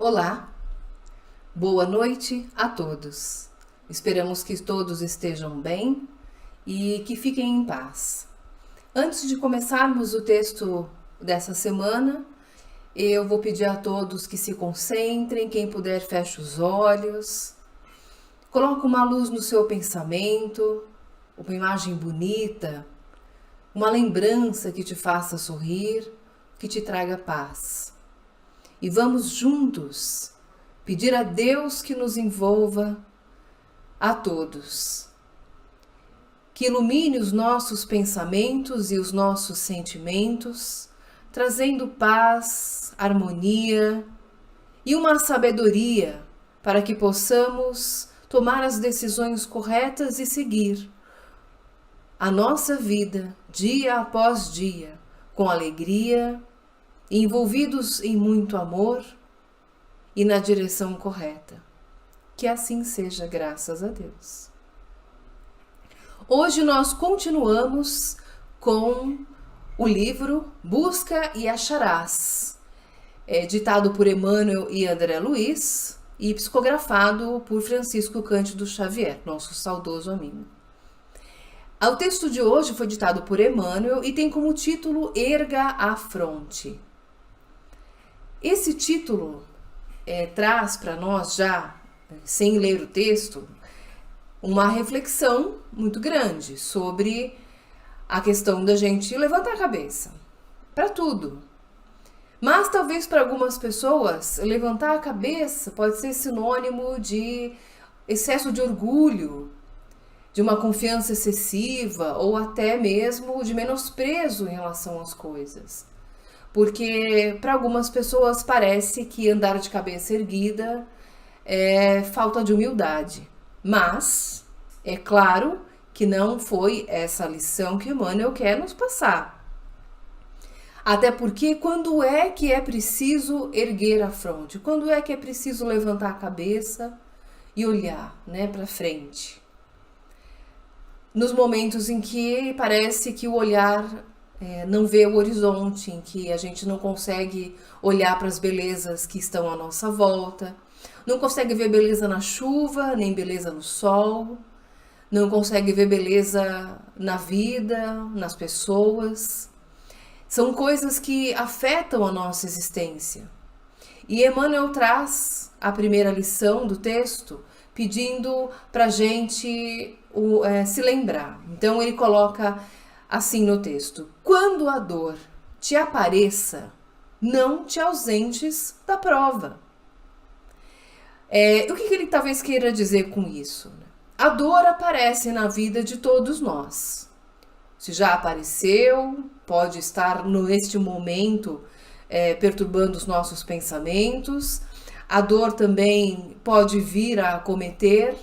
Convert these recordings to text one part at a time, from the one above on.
Olá, boa noite a todos. Esperamos que todos estejam bem e que fiquem em paz. Antes de começarmos o texto dessa semana, eu vou pedir a todos que se concentrem, quem puder feche os olhos, coloque uma luz no seu pensamento, uma imagem bonita, uma lembrança que te faça sorrir, que te traga paz. E vamos juntos pedir a Deus que nos envolva a todos, que ilumine os nossos pensamentos e os nossos sentimentos, trazendo paz, harmonia e uma sabedoria para que possamos tomar as decisões corretas e seguir a nossa vida dia após dia com alegria, envolvidos em muito amor e na direção correta. Que assim seja, graças a Deus. Hoje nós continuamos com o livro Busca e Acharás, ditado por Emmanuel e André Luiz e psicografado por Francisco Cândido Xavier, nosso saudoso amigo. O texto de hoje foi ditado por Emmanuel e tem como título Erga a Fronte. Esse título traz para nós já, sem ler o texto, uma reflexão muito grande sobre a questão da gente levantar a cabeça para tudo. Mas talvez para algumas pessoas levantar a cabeça pode ser sinônimo de excesso de orgulho, de uma confiança excessiva ou até mesmo de menosprezo em relação às coisas. Porque para algumas pessoas parece que andar de cabeça erguida é falta de humildade. Mas é claro que não foi essa lição que Emmanuel quer nos passar. Até porque quando é que é preciso erguer a fronte? Quando é que é preciso levantar a cabeça e olhar, para frente? Nos momentos em que parece que o olhar não vê o horizonte, em que a gente não consegue olhar para as belezas que estão à nossa volta, não consegue ver beleza na chuva, nem beleza no sol, não consegue ver beleza na vida, nas pessoas. São coisas que afetam a nossa existência. E Emmanuel traz a primeira lição do texto pedindo para a gente se lembrar. Então ele coloca assim no texto: quando a dor te apareça, não te ausentes da prova. O que ele talvez queira dizer com isso? A dor aparece na vida de todos nós. Se já apareceu, pode estar neste momento perturbando os nossos pensamentos. A dor também pode vir a acometer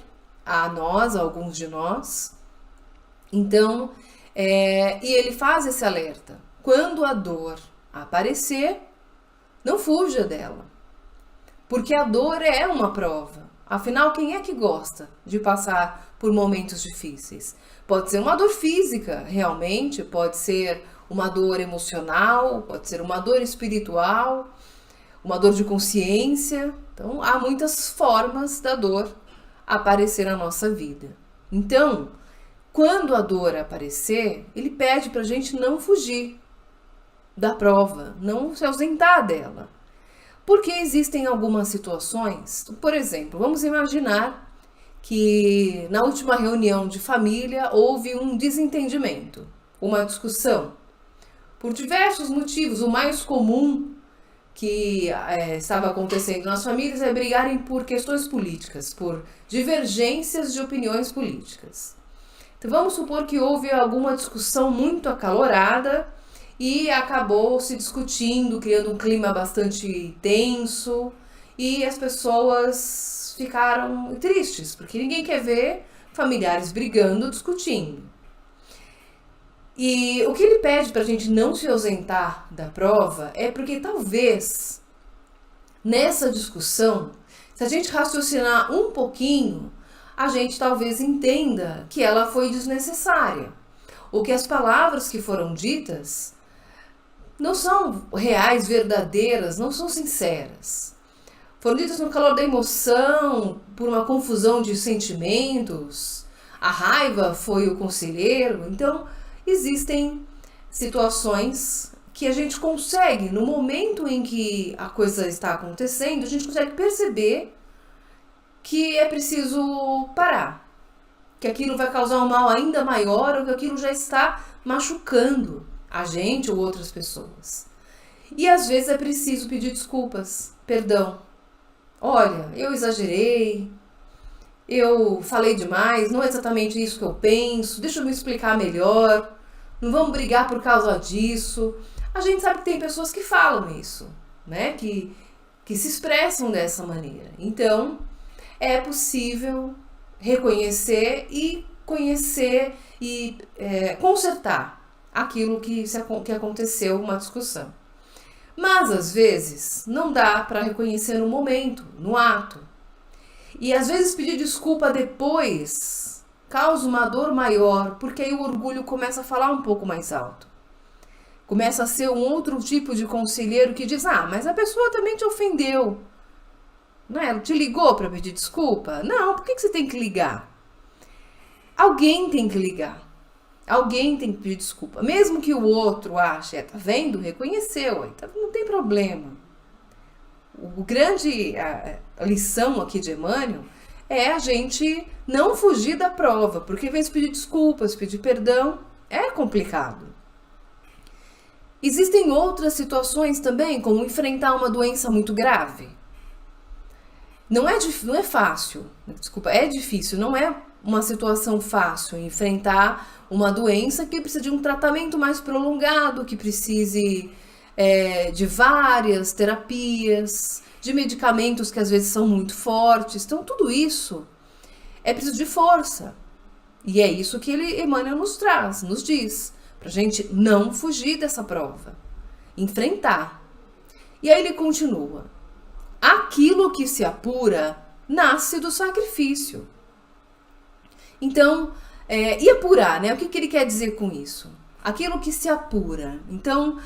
a nós, a alguns de nós. Então, e ele faz esse alerta: quando a dor aparecer, não fuja dela, porque a dor é uma prova. Afinal, quem é que gosta de passar por momentos difíceis? Pode ser uma dor física, realmente, pode ser uma dor emocional, pode ser uma dor espiritual, uma dor de consciência. Então, há muitas formas da dor aparecer na nossa vida. Então, quando a dor aparecer, ele pede para a gente não fugir da prova, não se ausentar dela. Porque existem algumas situações, por exemplo, vamos imaginar que na última reunião de família houve um desentendimento, uma discussão. Por diversos motivos, o mais comum que estava acontecendo nas famílias é brigarem por questões políticas, por divergências de opiniões políticas. Então vamos supor que houve alguma discussão muito acalorada e acabou se discutindo, criando um clima bastante tenso, e as pessoas ficaram tristes, porque ninguém quer ver familiares brigando, discutindo. E o que ele pede para a gente não se ausentar da prova é porque talvez nessa discussão, se a gente raciocinar um pouquinho, a gente talvez entenda que ela foi desnecessária, ou que as palavras que foram ditas não são reais, verdadeiras, não são sinceras. foram ditas no calor da emoção, por uma confusão de sentimentos. A raiva foi o conselheiro. Então, existem situações que a gente consegue, no momento em que a coisa está acontecendo, a gente consegue perceber que é preciso parar, que aquilo vai causar um mal ainda maior ou que aquilo já está machucando a gente ou outras pessoas. E às vezes é preciso pedir desculpas, perdão. Olha, eu exagerei, eu falei demais, não é exatamente isso que eu penso, deixa eu me explicar melhor, não vamos brigar por causa disso. A gente sabe que tem pessoas que falam isso, né? Que se expressam dessa maneira. Então, é possível reconhecer e conhecer e consertar aquilo que aconteceu, uma discussão. Mas, às vezes, não dá para reconhecer no momento, no ato. E, às vezes, pedir desculpa depois causa uma dor maior, porque aí o orgulho começa a falar um pouco mais alto. Começa a ser um outro tipo de conselheiro que diz, mas a pessoa também te ofendeu. Não é? Ela te ligou para pedir desculpa? Não, por que você tem que ligar? Alguém tem que ligar. Alguém tem que pedir desculpa. Mesmo que o outro ache, tá vendo? Reconheceu, não tem problema. A lição aqui de Emmanuel é a gente não fugir da prova, porque às vezes pedir desculpas, pedir perdão é complicado. Existem outras situações também, como enfrentar uma doença muito grave. Não é fácil, desculpa, é difícil, não é uma situação fácil enfrentar uma doença que precisa de um tratamento mais prolongado, que precise de várias terapias, de medicamentos que às vezes são muito fortes. Então, tudo isso é preciso de força. E é isso que Emmanuel nos traz, nos diz, pra gente não fugir dessa prova, enfrentar. E aí ele continua. Aquilo que se apura nasce do sacrifício. Então, e apurar, né? O que ele quer dizer com isso? Aquilo que se apura. Então,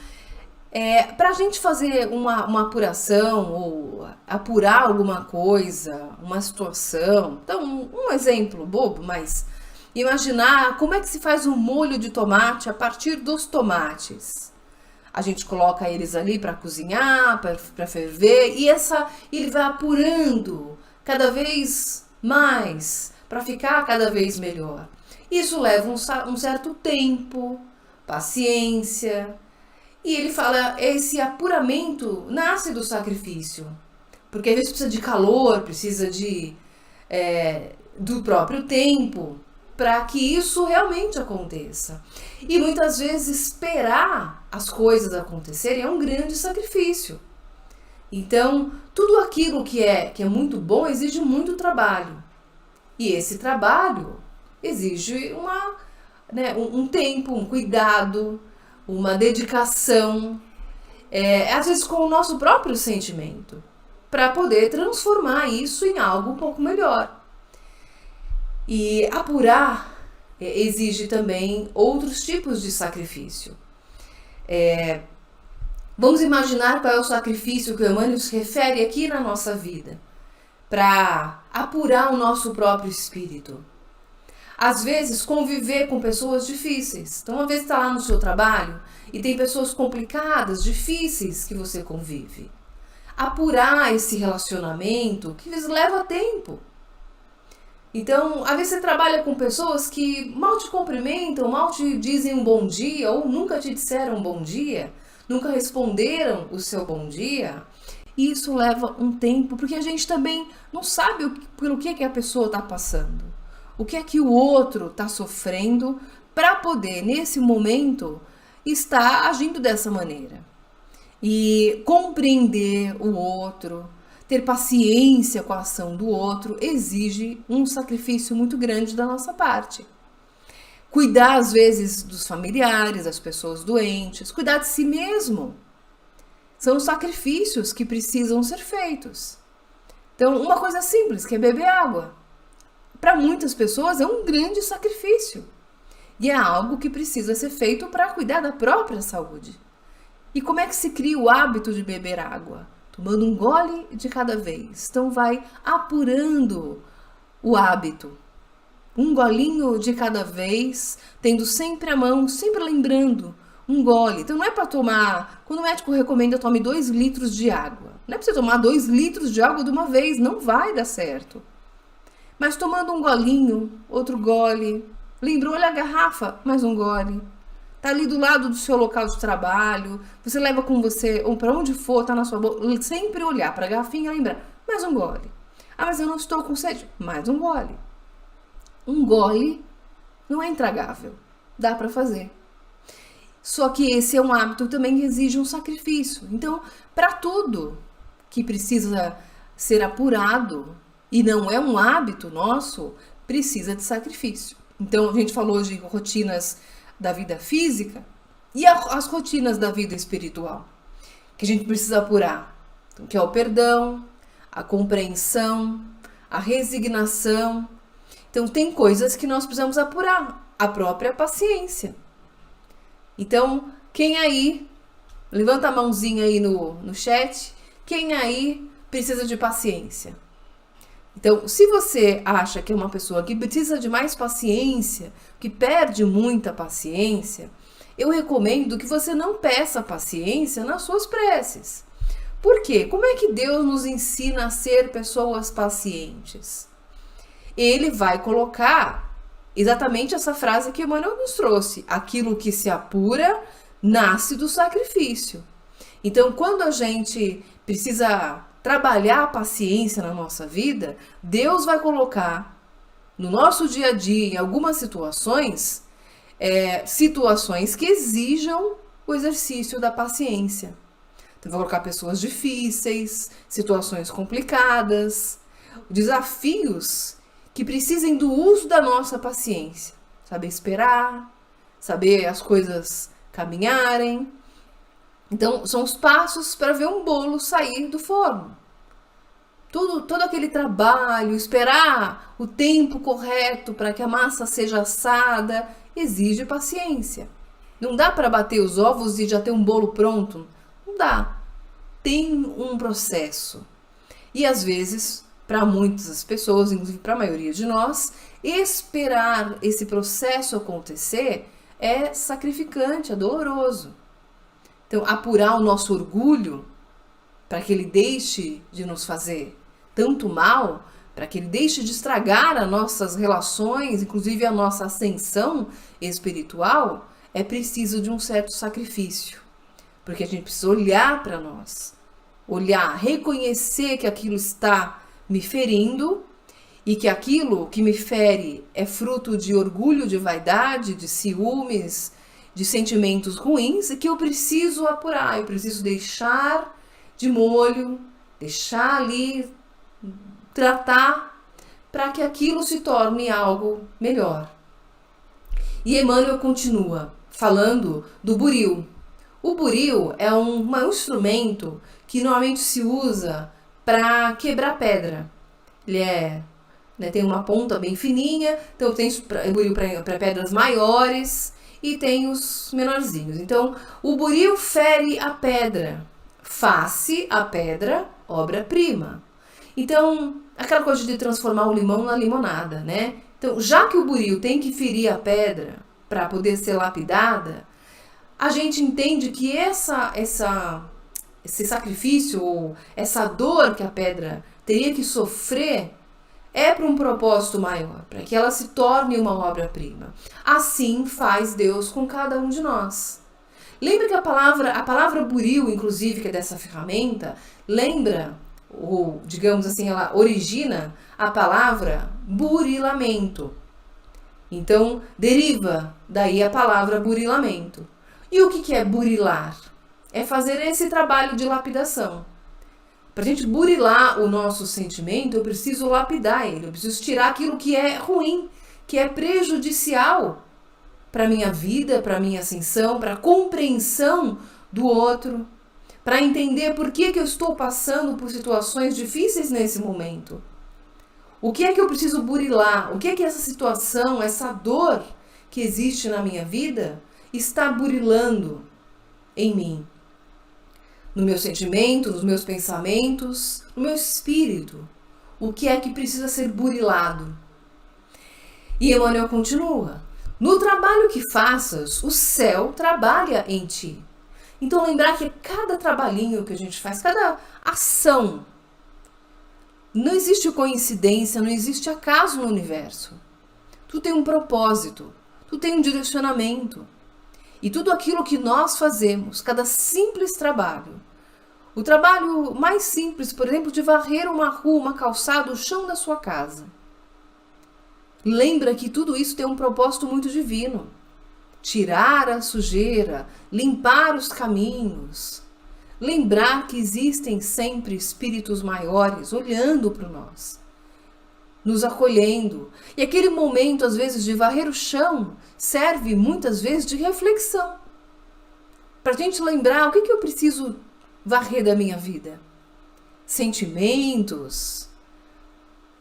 para a gente fazer uma apuração ou apurar alguma coisa, uma situação. Então, um exemplo bobo, mas imaginar como é que se faz um molho de tomate a partir dos tomates. A gente coloca eles ali para cozinhar, para ferver, e ele vai apurando cada vez mais, para ficar cada vez melhor. Isso leva um certo tempo, paciência, e ele fala, esse apuramento nasce do sacrifício, porque às vezes precisa de calor, precisa do próprio tempo, para que isso realmente aconteça. E muitas vezes esperar as coisas acontecerem é um grande sacrifício. Então, tudo aquilo que é muito bom exige muito trabalho. E esse trabalho exige um tempo, um cuidado, uma dedicação, às vezes com o nosso próprio sentimento, para poder transformar isso em algo um pouco melhor. E apurar exige também outros tipos de sacrifício. Vamos imaginar qual é o sacrifício que o Emmanuel se refere aqui na nossa vida, para apurar o nosso próprio espírito. Às vezes, conviver com pessoas difíceis. Então, uma vez está lá no seu trabalho e tem pessoas complicadas, difíceis que você convive. Apurar esse relacionamento que leva tempo. Então, às vezes você trabalha com pessoas que mal te cumprimentam, mal te dizem um bom dia, ou nunca te disseram um bom dia, nunca responderam o seu bom dia. E isso leva um tempo, porque a gente também não sabe pelo que a pessoa está passando. O que é que o outro está sofrendo para poder, nesse momento, estar agindo dessa maneira. E compreender o outro, ter paciência com a ação do outro, exige um sacrifício muito grande da nossa parte. Cuidar, às vezes, dos familiares, das pessoas doentes, cuidar de si mesmo. São sacrifícios que precisam ser feitos. Então, uma coisa simples, que é beber água. Para muitas pessoas é um grande sacrifício. E é algo que precisa ser feito para cuidar da própria saúde. E como é que se cria o hábito de beber água? tomando um gole de cada vez. Então vai apurando o hábito. Um golinho de cada vez, tendo sempre a mão, sempre lembrando, um gole. Então não é para tomar, quando o médico recomenda, tome 2 litros de água. Não é para você tomar 2 litros de água de uma vez, não vai dar certo. Mas tomando um golinho, outro gole, lembrou, olha a garrafa, mais um gole. Tá ali do lado do seu local de trabalho, você leva com você, ou para onde for, tá na sua boca, sempre olhar para a garrafinha e lembrar, mais um gole. Ah, mas eu não estou com sede, mais um gole. Um gole não é intragável, dá para fazer. Só que esse é um hábito também que exige um sacrifício. Então, para tudo que precisa ser apurado e não é um hábito nosso, precisa de sacrifício. Então, a gente falou de rotinas da vida física e as rotinas da vida espiritual, que a gente precisa apurar. Então, que é o perdão, a compreensão, a resignação. Então, tem coisas que nós precisamos apurar. A própria paciência. Então, quem aí, levanta a mãozinha aí no chat, quem aí precisa de paciência? Então, se você acha que é uma pessoa que precisa de mais paciência, que perde muita paciência, eu recomendo que você não peça paciência nas suas preces. Por quê? Como é que Deus nos ensina a ser pessoas pacientes? Ele vai colocar exatamente essa frase que Emmanuel nos trouxe. Aquilo que se apura nasce do sacrifício. Então, quando a gente precisa trabalhar a paciência na nossa vida, Deus vai colocar no nosso dia a dia, em algumas situações, situações que exijam o exercício da paciência. Então, vai colocar pessoas difíceis, situações complicadas, desafios que precisem do uso da nossa paciência. Saber esperar, saber as coisas caminharem. Então, são os passos para ver um bolo sair do forno. Todo aquele trabalho, esperar o tempo correto para que a massa seja assada, exige paciência. Não dá para bater os ovos e já ter um bolo pronto. Não dá. Tem um processo. E às vezes, para muitas pessoas, inclusive para a maioria de nós, esperar esse processo acontecer é sacrificante, é doloroso. Então, apurar o nosso orgulho para que ele deixe de nos fazer tanto mal, para que ele deixe de estragar as nossas relações, inclusive a nossa ascensão espiritual, é preciso de um certo sacrifício. Porque a gente precisa olhar para nós, olhar, reconhecer que aquilo está me ferindo e que aquilo que me fere é fruto de orgulho, de vaidade, de ciúmes, de sentimentos ruins e que eu preciso apurar, eu preciso deixar de molho, deixar ali, tratar para que aquilo se torne algo melhor. E Emmanuel continua falando do buril. O buril é um instrumento que normalmente se usa para quebrar pedra. Ele tem uma ponta bem fininha, então tem buril para pedras maiores e tem os menorzinhos. Então, o buril fere a pedra, face a pedra, obra-prima. Então, aquela coisa de transformar o limão na limonada, né? Então, já que o buril tem que ferir a pedra para poder ser lapidada, a gente entende que esse sacrifício ou essa dor que a pedra teria que sofrer é para um propósito maior, para que ela se torne uma obra-prima. Assim faz Deus com cada um de nós. Lembra que a palavra buril, inclusive, que é dessa ferramenta, lembra, ou digamos assim, ela origina a palavra burilamento. Então, deriva daí a palavra burilamento. E o que é burilar? É fazer esse trabalho de lapidação. Para a gente burilar o nosso sentimento, eu preciso lapidar ele, eu preciso tirar aquilo que é ruim, que é prejudicial para a minha vida, para a minha ascensão, para a compreensão do outro, para entender por que eu estou passando por situações difíceis nesse momento. O que é que eu preciso burilar? O que é que essa situação, essa dor que existe na minha vida está burilando em mim? no meu sentimento, nos meus pensamentos, no meu espírito. O que é que precisa ser burilado? E Emmanuel continua: no trabalho que faças, o céu trabalha em ti. Então lembrar que cada trabalhinho que a gente faz, cada ação, não existe coincidência, não existe acaso no universo. Tu tem um propósito, tu tem um direcionamento. E tudo aquilo que nós fazemos, cada simples trabalho, o trabalho mais simples, por exemplo, de varrer uma rua, uma calçada, o chão da sua casa. Lembra que tudo isso tem um propósito muito divino. Tirar a sujeira, limpar os caminhos. Lembrar que existem sempre espíritos maiores olhando para nós, nos acolhendo. E aquele momento, às vezes, de varrer o chão, serve muitas vezes de reflexão. Para a gente lembrar o que eu preciso varrer da minha vida. Sentimentos,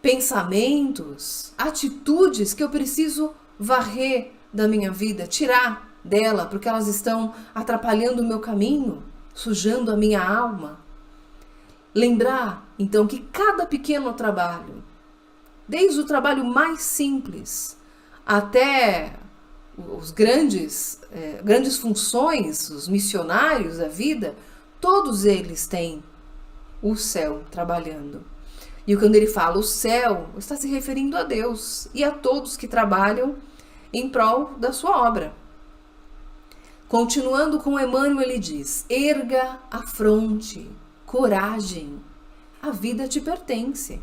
pensamentos, atitudes que eu preciso varrer da minha vida, tirar dela, porque elas estão atrapalhando o meu caminho, sujando a minha alma. Lembrar, então, que cada pequeno trabalho, desde o trabalho mais simples até os grandes funções, os missionários da vida, todos eles têm o céu trabalhando. E quando ele fala o céu, está se referindo a Deus e a todos que trabalham em prol da sua obra. Continuando com Emmanuel, ele diz: erga a fronte, coragem, a vida te pertence.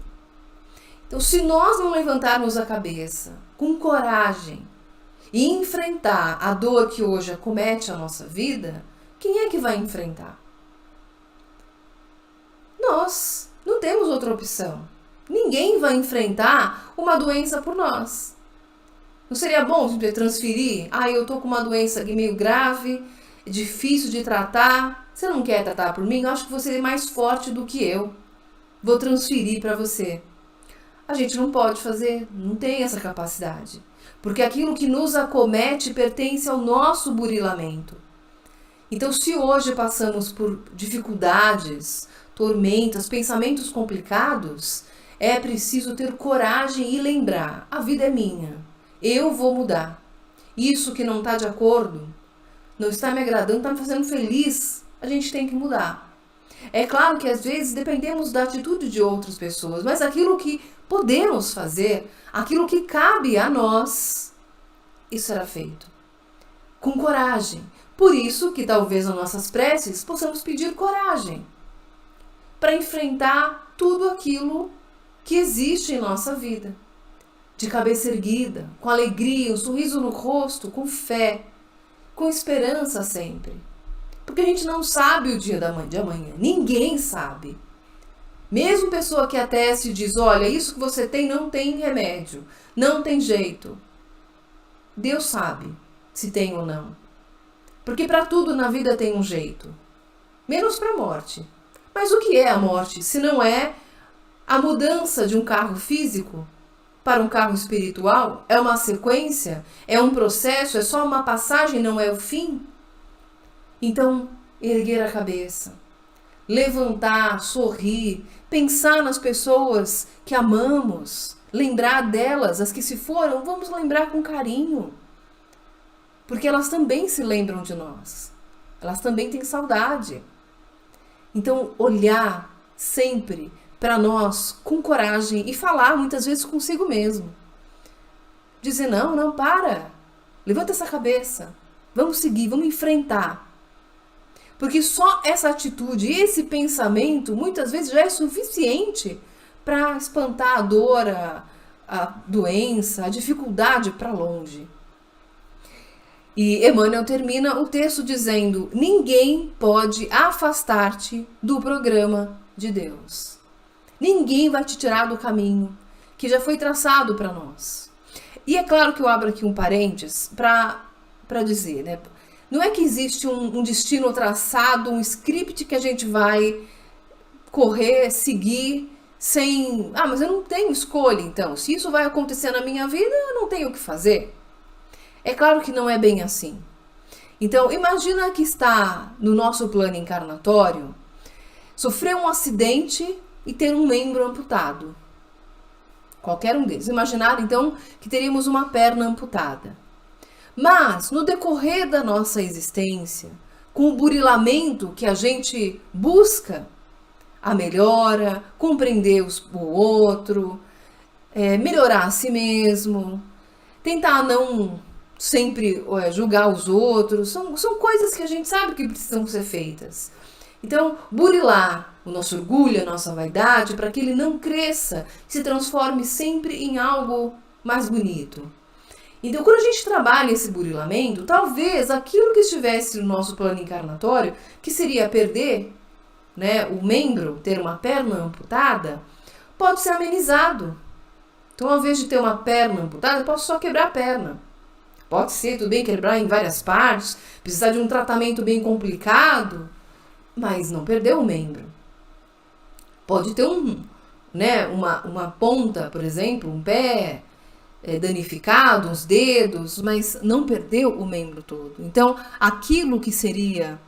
Então, se nós não levantarmos a cabeça com coragem e enfrentar a dor que hoje acomete a nossa vida, quem é que vai enfrentar? Nós não temos outra opção. Ninguém vai enfrentar uma doença por nós. Não seria bom simplesmente transferir? Eu tô com uma doença aqui meio grave, difícil de tratar. Você não quer tratar por mim? Eu acho que você é mais forte do que eu. Vou transferir para você. A gente não pode fazer, não tem essa capacidade. Porque aquilo que nos acomete pertence ao nosso burilamento. Então, se hoje passamos por dificuldades, tormentas, pensamentos complicados, é preciso ter coragem e lembrar: a vida é minha, eu vou mudar. Isso que não está de acordo, não está me agradando, está me fazendo feliz, a gente tem que mudar. É claro que às vezes dependemos da atitude de outras pessoas, mas aquilo que podemos fazer, aquilo que cabe a nós, isso será feito com coragem. Por isso que talvez nas nossas preces possamos pedir coragem para enfrentar tudo aquilo que existe em nossa vida. De cabeça erguida, com alegria, um sorriso no rosto, com fé, com esperança sempre. Porque a gente não sabe o dia de amanhã. Ninguém sabe. Mesmo pessoa que ateste e diz: olha, isso que você tem não tem remédio, não tem jeito. Deus sabe se tem ou não. Porque para tudo na vida tem um jeito. Menos para a morte. Mas o que é a morte, se não é a mudança de um carro físico para um carro espiritual? É uma sequência? É um processo? É só uma passagem, não é o fim? Então, erguer a cabeça, levantar, sorrir, pensar nas pessoas que amamos, lembrar delas, as que se foram, vamos lembrar com carinho. Porque elas também se lembram de nós. Elas também têm saudade. Então, olhar sempre para nós com coragem e falar muitas vezes consigo mesmo. Dizer: não, para. Levanta essa cabeça. Vamos seguir, vamos enfrentar. Porque só essa atitude, esse pensamento, muitas vezes já é suficiente para espantar a dor, a doença, a dificuldade para longe. E Emmanuel termina o texto dizendo: ninguém pode afastar-te do programa de Deus. Ninguém vai te tirar do caminho que já foi traçado para nós. E é claro que eu abro aqui um parênteses para dizer, né? Não é que existe um destino traçado, um script que a gente vai correr, seguir, sem... mas eu não tenho escolha, então. Se isso vai acontecer na minha vida, eu não tenho o que fazer. É claro que não é bem assim. Então, imagina que está no nosso plano encarnatório, sofrer um acidente e ter um membro amputado. Qualquer um deles. Imaginar, então, que teríamos uma perna amputada. Mas, no decorrer da nossa existência, com o burilamento que a gente busca, a melhora, compreender o outro, melhorar a si mesmo, tentar não sempre julgar os outros, são coisas que a gente sabe que precisam ser feitas. Então, burilar o nosso orgulho, a nossa vaidade, para que ele não cresça, se transforme sempre em algo mais bonito. Então, quando a gente trabalha esse burilamento, talvez aquilo que estivesse no nosso plano encarnatório, que seria perder, né, o membro, ter uma perna amputada, pode ser amenizado. Então, ao invés de ter uma perna amputada, eu posso só quebrar a perna. Pode ser, tudo bem, quebrar em várias partes, precisar de um tratamento bem complicado, mas não perder o membro. Pode ter uma ponta, por exemplo, um pé danificado, uns dedos, mas não perdeu o membro todo. Então, aquilo que seria,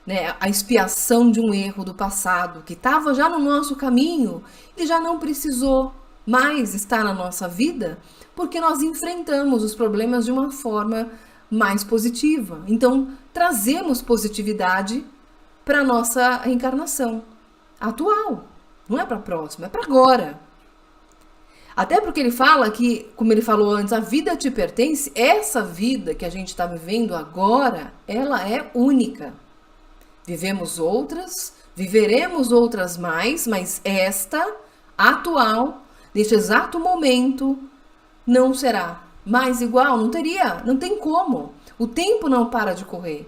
né, a expiação de um erro do passado, que estava já no nosso caminho e já não precisou mais estar na nossa vida, porque nós enfrentamos os problemas de uma forma mais positiva. Então, trazemos positividade para a nossa reencarnação atual. Não é para a próxima, é para agora. Até porque ele fala que, como ele falou antes, a vida te pertence. Essa vida que a gente está vivendo agora, ela é única. Vivemos outras, viveremos outras mais, mas esta, atual, neste exato momento, não será mais igual, não tem como. O tempo não para de correr.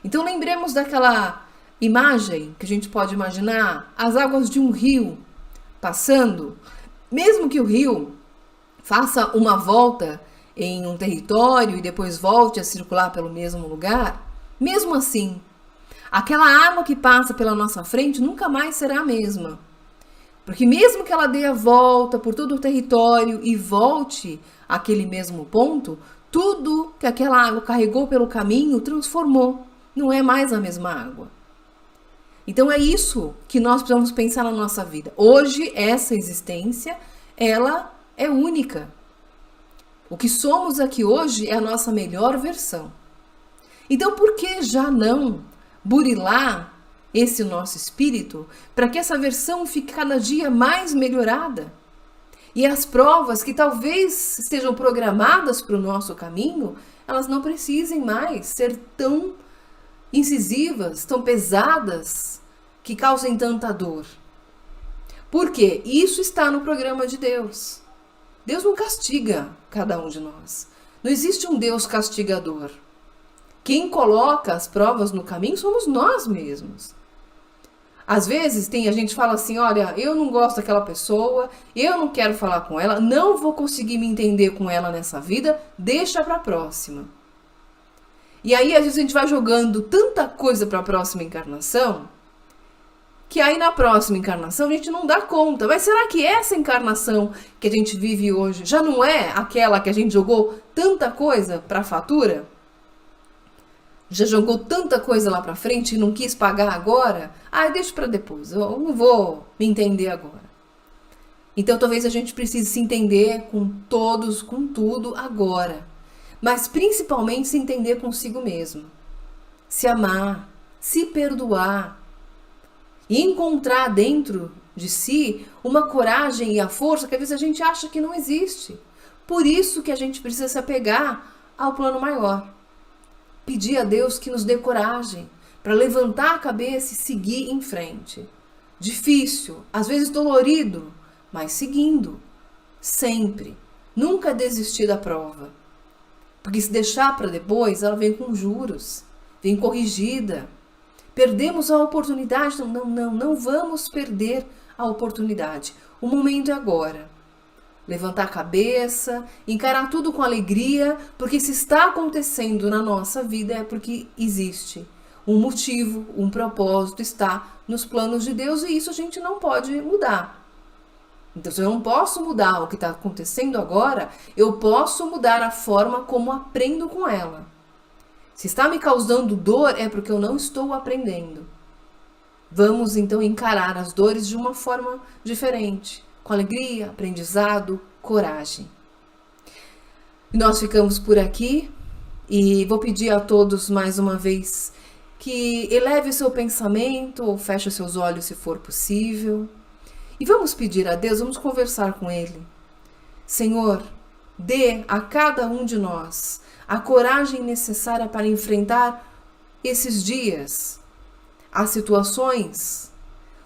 Então lembremos daquela imagem que a gente pode imaginar, as águas de um rio passando, mesmo que o rio faça uma volta em um território e depois volte a circular pelo mesmo lugar, mesmo assim, aquela água que passa pela nossa frente nunca mais será a mesma. Porque mesmo que ela dê a volta por todo o território e volte àquele mesmo ponto, tudo que aquela água carregou pelo caminho transformou, não é mais a mesma água. Então é isso que nós precisamos pensar na nossa vida. Hoje, essa existência, ela é única. O que somos aqui hoje é a nossa melhor versão. Então, por que já não burilar esse nosso espírito para que essa versão fique cada dia mais melhorada? E as provas que talvez estejam programadas para o nosso caminho, elas não precisem mais ser tão incisivas, tão pesadas, que causem tanta dor. Por quê? Isso está no programa de Deus. Deus não castiga cada um de nós. Não existe um Deus castigador. Quem coloca as provas no caminho somos nós mesmos. Às vezes a gente fala assim, olha, eu não gosto daquela pessoa, eu não quero falar com ela, não vou conseguir me entender com ela nessa vida, deixa para a próxima. E aí, às vezes, a gente vai jogando tanta coisa para a próxima encarnação, que aí na próxima encarnação a gente não dá conta. Mas será que essa encarnação que a gente vive hoje já não é aquela que a gente jogou tanta coisa para a fatura? Já jogou tanta coisa lá para frente e não quis pagar agora? Ah, deixa para depois, eu não vou me entender agora. Então talvez a gente precise se entender com todos, com tudo agora. Mas principalmente se entender consigo mesmo. Se amar, se perdoar. E encontrar dentro de si uma coragem e a força que às vezes a gente acha que não existe. Por isso que a gente precisa se apegar ao plano maior. Pedir a Deus que nos dê coragem para levantar a cabeça e seguir em frente. Difícil, às vezes dolorido, mas seguindo. Sempre. Nunca desistir da prova. Porque se deixar para depois, ela vem com juros, vem corrigida. Perdemos a oportunidade? Não vamos perder a oportunidade. O momento é agora. Levantar a cabeça, encarar tudo com alegria, porque se está acontecendo na nossa vida é porque existe um motivo, um propósito, está nos planos de Deus e isso a gente não pode mudar. Então, se eu não posso mudar o que está acontecendo agora, eu posso mudar a forma como aprendo com ela. Se está me causando dor, é porque eu não estou aprendendo. Vamos então encarar as dores de uma forma diferente, com alegria, aprendizado, coragem. E nós ficamos por aqui e vou pedir a todos mais uma vez que eleve o seu pensamento ou feche os seus olhos se for possível. E vamos pedir a Deus, vamos conversar com Ele. Senhor, dê a cada um de nós a coragem necessária para enfrentar esses dias, as situações,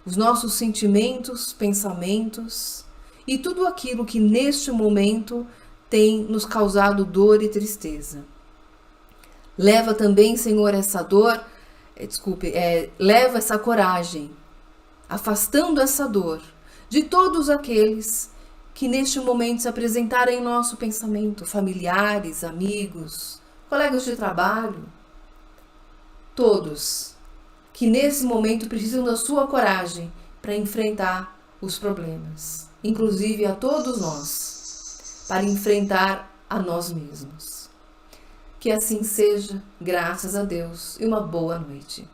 os nossos sentimentos, pensamentos e tudo aquilo que neste momento tem nos causado dor e tristeza. Leva também, Senhor, essa dor, leva essa coragem, afastando essa dor de todos aqueles que neste momento se apresentarem em nosso pensamento, familiares, amigos, colegas de trabalho, todos que nesse momento precisam da sua coragem para enfrentar os problemas, inclusive a todos nós, para enfrentar a nós mesmos. Que assim seja, graças a Deus, e uma boa noite.